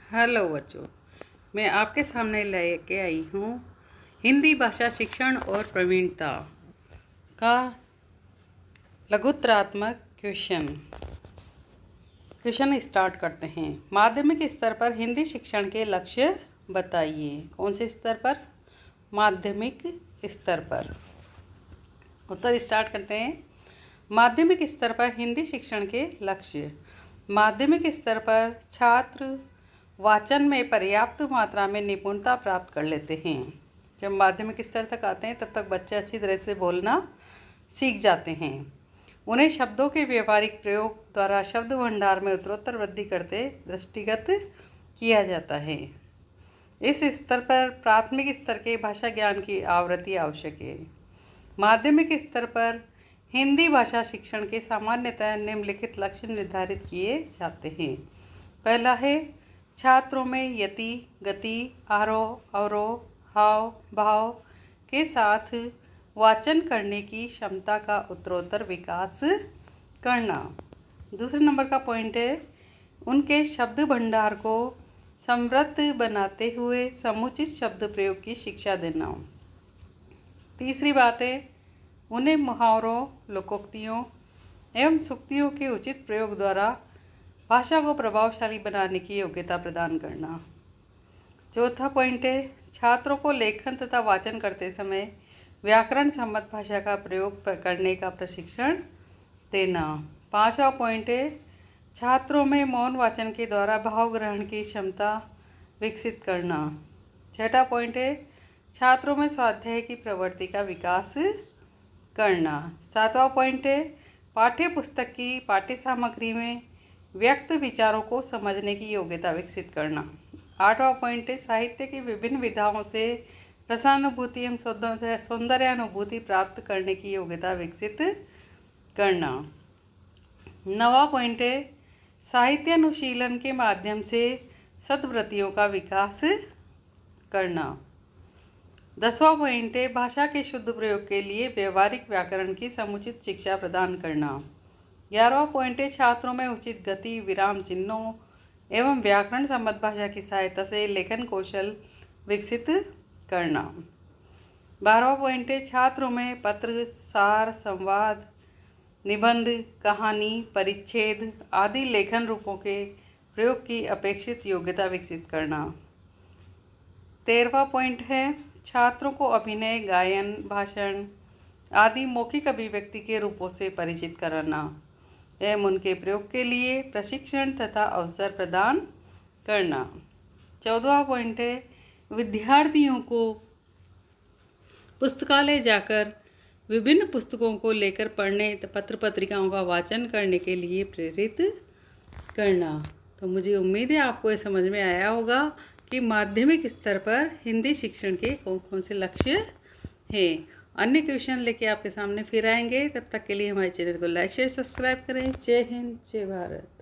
Hello बच्चों, मैं आपके सामने लेके आई हूँ हिंदी भाषा शिक्षण और प्रवीणता का लघुत्रात्मक क्वेश्चन स्टार्ट करते हैं। माध्यमिक स्तर पर हिंदी शिक्षण के लक्ष्य बताइए। कौन से स्तर पर? माध्यमिक स्तर पर। उत्तर स्टार्ट करते हैं। माध्यमिक स्तर पर हिंदी शिक्षण के लक्ष्य। माध्यमिक स्तर पर छात्र वाचन में पर्याप्त मात्रा में निपुणता प्राप्त कर लेते हैं। जब माध्यमिक स्तर तक आते हैं तब तक बच्चे अच्छी तरह से बोलना सीख जाते हैं। उन्हें शब्दों के व्यावहारिक प्रयोग द्वारा शब्द भंडार में उत्तरोत्तर वृद्धि करते दृष्टिगत किया जाता है। इस स्तर पर प्राथमिक स्तर के भाषा ज्ञान की आवृत्ति आवश्यक है। माध्यमिक स्तर पर हिंदी भाषा शिक्षण के सामान्यतः निम्नलिखित लक्ष्य निर्धारित किए जाते हैं। पहला है छात्रों में यति, गति, आरोह अवरोह, हाव भाव के साथ वाचन करने की क्षमता का उत्तरोत्तर विकास करना। दूसरे नंबर का पॉइंट है उनके शब्द भंडार को समृद्ध बनाते हुए समुचित शब्द प्रयोग की शिक्षा देना। तीसरी बात है उन्हें मुहावरों, लोकोक्तियों एवं सूक्तियों के उचित प्रयोग द्वारा भाषा को प्रभावशाली बनाने की योग्यता प्रदान करना। चौथा पॉइंट है छात्रों को लेखन तथा वाचन करते समय व्याकरण सम्मत भाषा का प्रयोग करने का प्रशिक्षण देना। पांचवा पॉइंट है छात्रों में मौन वाचन के द्वारा भाव ग्रहण की क्षमता विकसित करना। छठा पॉइंट है छात्रों में स्वाध्याय की प्रवृत्ति का विकास करना। सातवां पॉइंट है पाठ्य पुस्तक की पाठ्य सामग्री में व्यक्त विचारों को समझने की योग्यता विकसित करना। आठवां पॉइंट है साहित्य की विभिन्न विधाओं से रसानुभूति एवं सौंदर्यानुभूति प्राप्त करने की योग्यता विकसित करना। नवा पॉइंट है साहित्य अनुशीलन के माध्यम से सद्वृत्तियों का विकास करना। 10वां पॉइंट है भाषा के शुद्ध प्रयोग के लिए व्यवहारिक व्याकरण की समुचित शिक्षा प्रदान करना। 11वां पॉइंट है छात्रों में उचित गति, विराम चिन्हों एवं व्याकरण सम्मत भाषा की सहायता से लेखन कौशल विकसित करना। 12वां पॉइंट है छात्रों में पत्र, सार, संवाद, निबंध, कहानी, परिच्छेद आदि लेखन रूपों के प्रयोग की अपेक्षित योग्यता विकसित करना। 13वां पॉइंट है छात्रों को अभिनय, गायन, भाषण आदि मौखिक अभिव्यक्ति के रूपों से परिचित कराना एवं उनके प्रयोग के लिए प्रशिक्षण तथा अवसर प्रदान करना। 14वां पॉइंट है विद्यार्थियों को पुस्तकालय जाकर विभिन्न पुस्तकों को लेकर पढ़ने, पत्र पत्रिकाओं का वाचन करने के लिए प्रेरित करना। तो मुझे उम्मीद है आपको ये समझ में आया होगा कि माध्यमिक स्तर पर हिंदी शिक्षण के कौन कौन से लक्ष्य हैं। अन्य क्वेश्चन लेके आपके सामने फिर आएंगे। तब तक के लिए हमारे चैनल को लाइक, शेयर, सब्सक्राइब करें। जय हिंद, जय भारत।